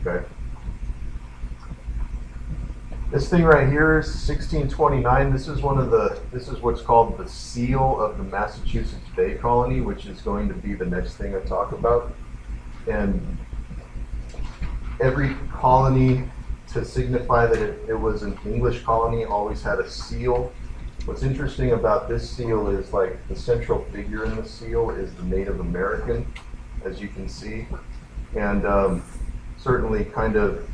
Okay. This thing right here is 1629. This is what's called the seal of the Massachusetts Bay Colony, which is going to be the next thing I talk about. And every colony, to signify that it was an English colony, always had a seal. What's interesting about this seal is, like, the central figure in the seal is the Native American, as you can see. And certainly kind of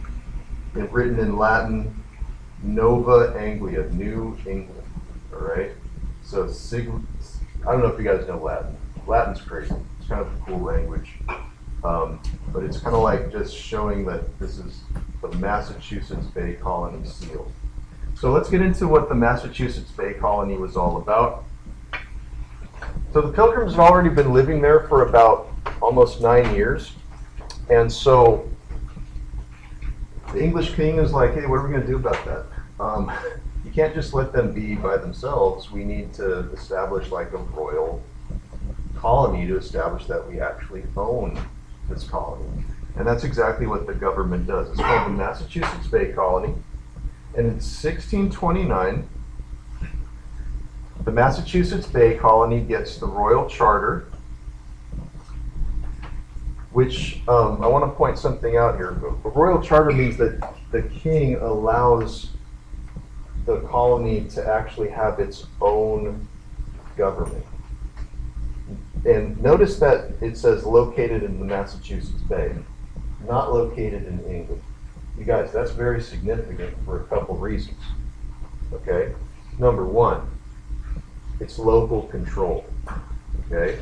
written in Latin, Nova Anglia, New England, all right? So I don't know if you guys know Latin. Latin's crazy. It's kind of a cool language. But it's kind of like just showing that this is the Massachusetts Bay Colony seal. So let's get into what the Massachusetts Bay Colony was all about. So the Pilgrims had already been living there for about almost 9 years. And so the English king is like, hey, what are we going to do about that? You can't just let them be by themselves. We need to establish like a royal colony to establish that we actually own this colony. And that's exactly what the government does. It's called the Massachusetts Bay Colony. And in 1629, the Massachusetts Bay Colony gets the royal charter, which I want to point something out here. The royal charter means that the king allows the colony to actually have its own government. And notice that it says located in the Massachusetts Bay, not located in England. You guys, that's very significant for a couple reasons. Okay? Number one, it's local control. Okay?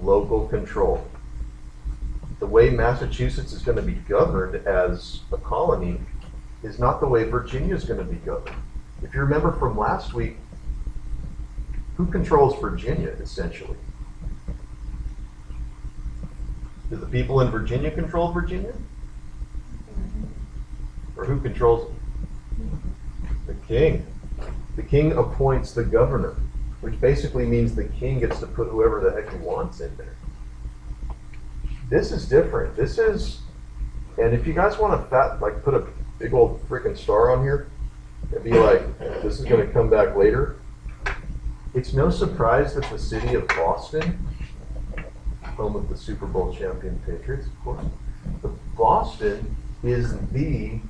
Local control. The way Massachusetts is going to be governed as a colony is not the way Virginia is going to be governed. If you remember from last week, who controls Virginia, essentially? Do the people in Virginia control Virginia? Or who controls it? The king. The king appoints the governor, which basically means the king gets to put whoever the heck he wants in there. This is different. This is, and if you guys want to put a big old freaking star on here, and be like, this is going to come back later. It's no surprise that the city of Boston, home of the Super Bowl champion Patriots, of course, but Boston is the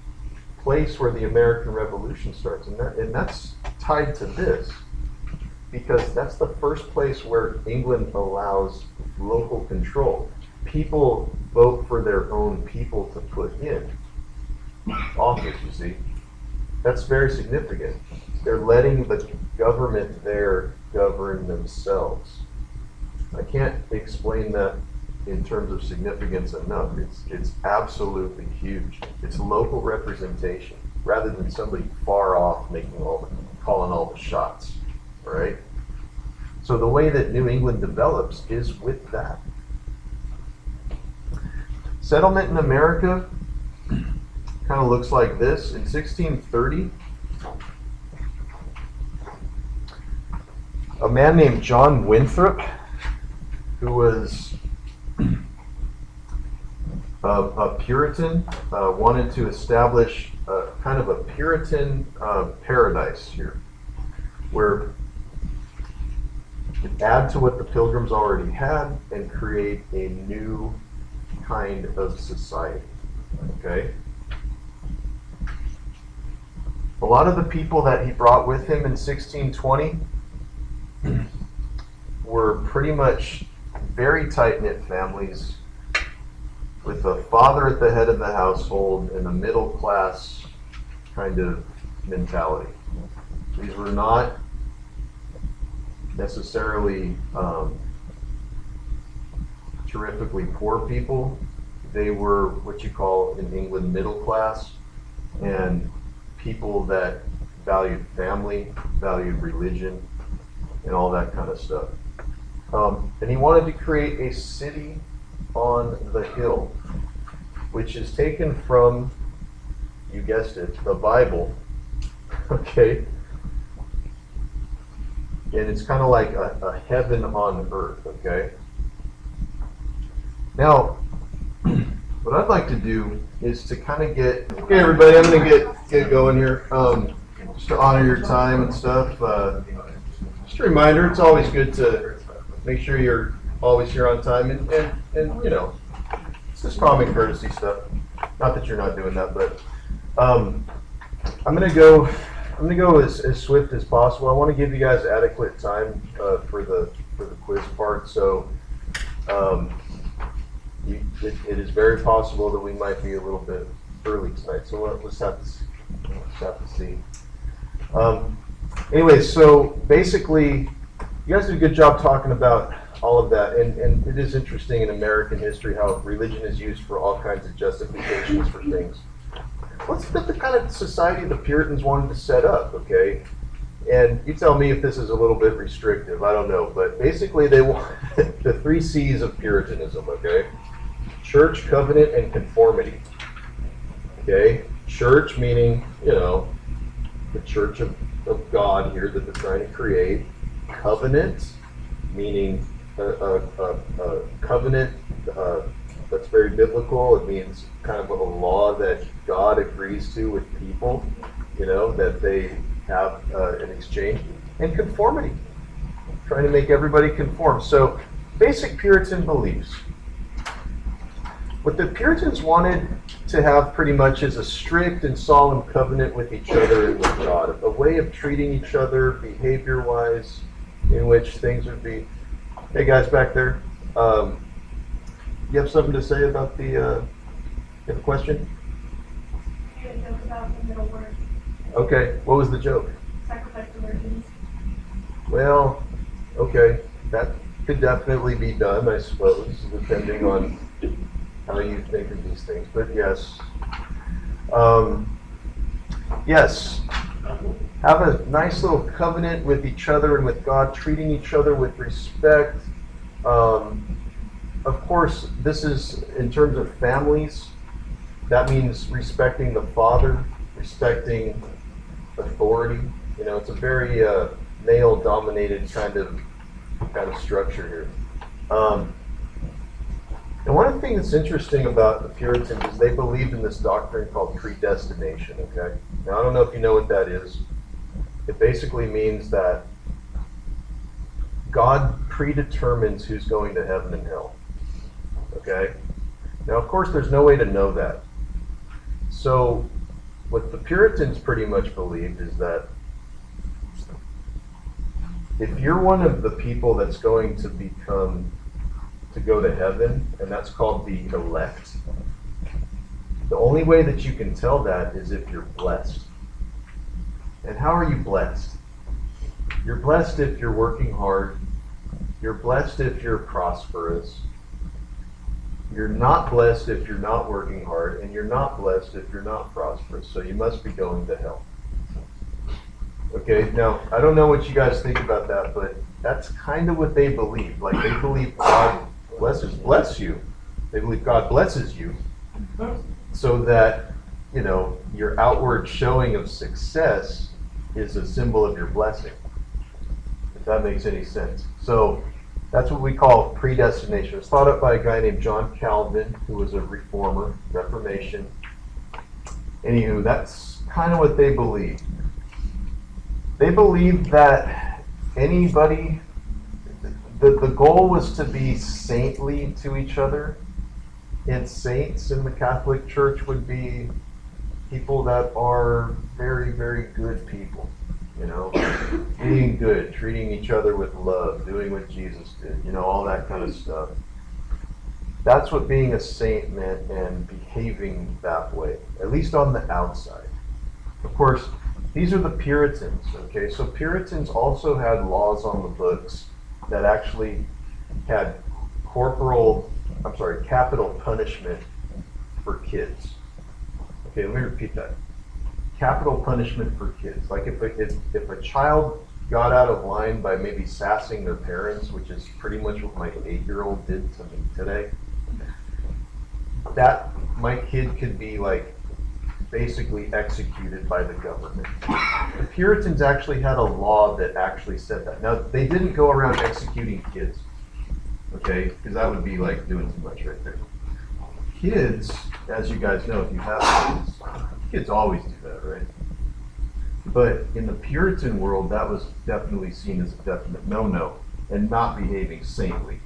place where the American Revolution starts, and that's tied to this, because that's the first place where England allows local control. People vote for their own people to put in office, you see. That's very significant. They're letting the government there govern themselves. I can't explain that in terms of significance enough. It's absolutely huge. It's local representation rather than somebody far off calling all the shots, right? So the way that New England develops is with that. Settlement in America kind of looks like this. In 1630, a man named John Winthrop, who was a Puritan, wanted to establish kind of a Puritan paradise here, where you add to what the Pilgrims already had and create a new kind of society. Okay? A lot of the people that he brought with him in 1620 were pretty much very tight-knit families with a father at the head of the household and a middle-class kind of mentality. These were not necessarily terrifically poor people. They were what you call in England middle class, and people that valued family, valued religion, and all that kind of stuff. And he wanted to create a city on the hill, which is taken from, you guessed it, the Bible. Okay? And it's kind of like a heaven on earth, okay? Now, what I'd like to do is to kind of get, okay everybody, I'm going to get going here, just to honor your time and stuff. Just a reminder, it's always good to make sure you're always here on time, and you know, it's just common courtesy stuff. Not that you're not doing that, but I'm going to go as swift as possible. I want to give you guys adequate time for the quiz part, so it is very possible that we might be a little bit early tonight, so we'll just have to see. Anyway, so basically, you guys did a good job talking about all of that, and it is interesting in American history how religion is used for all kinds of justifications for things. What's the kind of society the Puritans wanted to set up, okay? And you tell me if this is a little bit restrictive, I don't know, but basically they want the 3 C's of Puritanism, okay? Church, covenant, and conformity. Okay? Church meaning, you know, the church of God here that they're trying to create. Covenant meaning a covenant that's very biblical. It means kind of a law that God agrees to with people, you know, that they have in exchange. And conformity, trying to make everybody conform. So basic Puritan beliefs. What the Puritans wanted to have pretty much is a strict and solemn covenant with each other and with God, a way of treating each other behavior-wise, in which things would be. Hey guys back there, you have something to say about the? You have a question? I had a joke about the middle word. Okay, what was the joke? Sacrifice the virgins. Well, okay, that could definitely be done, I suppose, depending on how you think of these things. But yes, yes, have a nice little covenant with each other and with God, treating each other with respect. Of course, this is in terms of families. That means respecting the father, respecting authority. You know, it's a very male-dominated kind of structure here. And one of the things that's interesting about the Puritans is they believed in this doctrine called predestination, okay? Now, I don't know if you know what that is. It basically means that God predetermines who's going to heaven and hell, okay? Now, of course, there's no way to know that. So, what the Puritans pretty much believed is that if you're one of the people that's going to go to heaven, and that's called the elect. The only way that you can tell that is if you're blessed. And how are you blessed? You're blessed if you're working hard. You're blessed if you're prosperous. You're not blessed if you're not working hard, and you're not blessed if you're not prosperous. So you must be going to hell. Okay, now, I don't know what you guys think about that, but that's kind of what they believe. Like, they believe God bless you. They believe God blesses you so that, you know, your outward showing of success is a symbol of your blessing, if that makes any sense. So that's what we call predestination. It was thought up by a guy named John Calvin, who was a reformer, Reformation. Anywho, that's kind of what they believed. They believed that anybody, the goal was to be saintly to each other. And saints in the Catholic Church would be people that are very, very good people. You know, being good, treating each other with love, doing what Jesus did, you know, all that kind of stuff. That's what being a saint meant, and behaving that way, at least on the outside. Of course, these are the Puritans, okay? So Puritans also had laws on the books that actually had capital punishment for kids. Okay, let me repeat that. Capital punishment for kids. Like if a child got out of line by maybe sassing their parents, which is pretty much what my 8-year-old did to me today, that my kid could be like basically executed by the government. The Puritans actually had a law that actually said that. Now, they didn't go around executing kids, okay, because that would be like doing too much right there. kids, as you guys know, if you have kids always do that, right? But in the Puritan world, that was definitely seen as a definite no-no and not behaving saintly.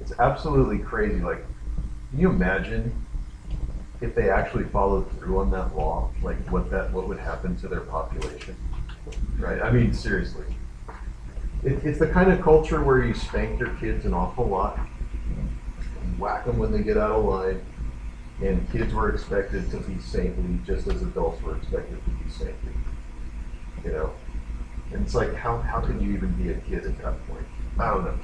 It's absolutely crazy. Like, can you imagine if they actually followed through on that law? Like, what would happen to their population? Right? I mean, seriously. It's the kind of culture where you spank your kids an awful lot, whack them when they get out of line, and kids were expected to be saintly just as adults were expected to be saintly. You know? And it's like, how could you even be a kid at that point? I don't know.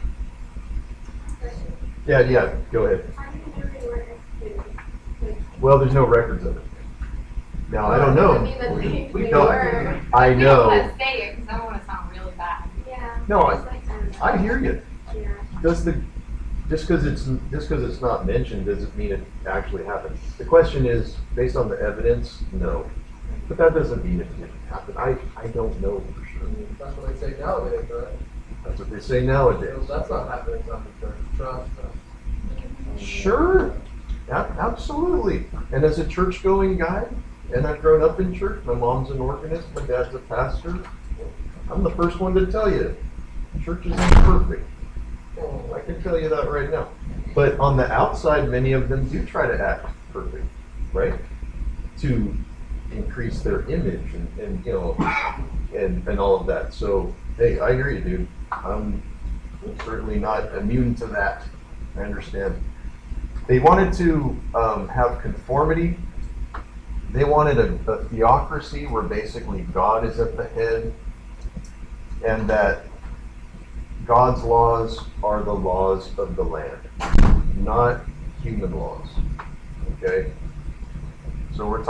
Yeah, go ahead. How do you know they were executed? Well, there's no records of it. Now, I don't know. I mean, that they No, were. I We know. don't want to say it because I don't want to sound really bad. Yeah. No, It's like, I hear you. Yeah. Just because it's not mentioned doesn't mean it actually happened. The question is, based on the evidence, no. But that doesn't mean it didn't happen. I don't know for sure. That's what they say nowadays, right? That's what they say nowadays. That's not happening in the church. Trust us. Sure, absolutely. And as a church-going guy, and I've grown up in church, my mom's an organist, my dad's a pastor, I'm the first one to tell you, church isn't perfect. I can tell you that right now. But on the outside, many of them do try to act perfect, right? To increase their image and you know, and all of that. So, hey, I hear you, dude. I'm certainly not immune to that. I understand. They wanted to have conformity. They wanted a theocracy where basically God is at the head and that God's laws are the laws of the land, not human laws. Okay? So we're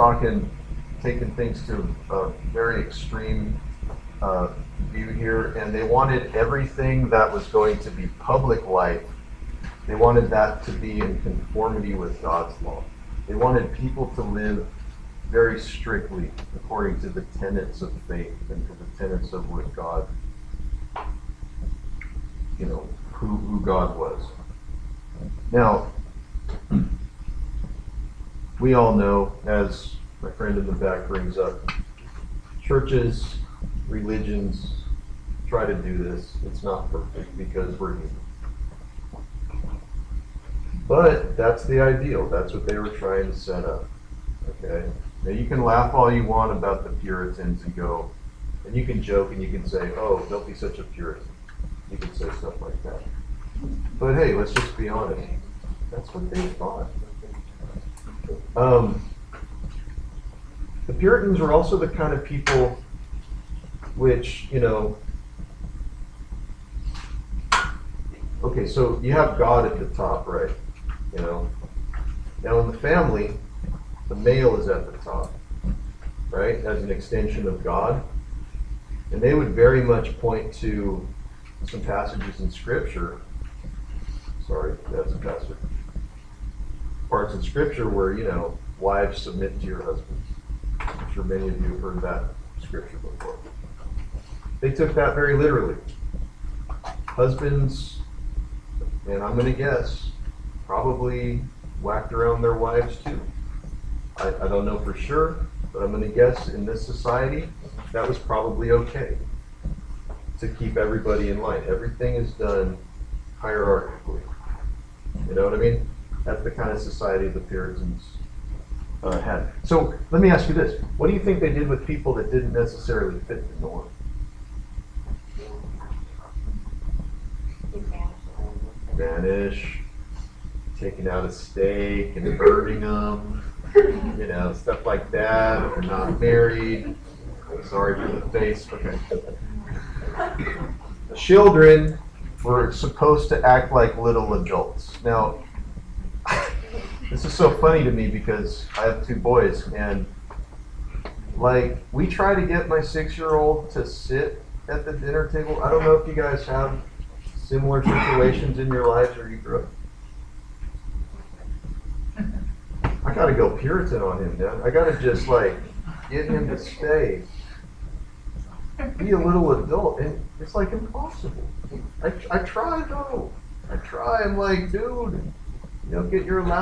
taking things to a very extreme view here, and they wanted everything that was going to be public life, they wanted that to be in conformity with God's law. They wanted people to live very strictly according to the tenets of faith and to the tenets of what God, you know, who God was. Now, we all know, as my friend in the back brings up, churches, religions try to do this. It's not perfect because we're human. But that's the ideal. That's what they were trying to set up. Okay? Now you can laugh all you want about the Puritans and go, and you can joke and you can say, oh, don't be such a Puritan. You can say stuff like that. But hey, let's just be honest. That's what they thought. The Puritans were also the kind of people which, you know, okay, so you have God at the top, right? You know, now in the family, the male is at the top, right, as an extension of God. And they would very much point to some passages in Scripture. Sorry, that's a pastor. Parts in Scripture where, you know, wives submit to your husbands. I'm sure many of you have heard that Scripture before. They took that very literally. Husbands, and I'm going to guess, probably whacked around their wives too. I don't know for sure, but I'm going to guess in this society, that was probably okay to keep everybody in line. Everything is done hierarchically. You know what I mean? That's the kind of society the Puritans had. So let me ask you this. What do you think they did with people that didn't necessarily fit the norm? Vanish, taking out a steak and burning them, you know, stuff like that. If you're not married, sorry for the face. Okay. Children were supposed to act like little adults. Now, this is so funny to me because I have two boys, and like we try to get my 6-year-old to sit at the dinner table. I don't know if you guys have similar situations in your lives where you grew up. I gotta go Puritan on him, man. I gotta just like get him to stay, be a little adult, and it's like impossible. I try though. I try. I'm like, dude, you know, get your allowance.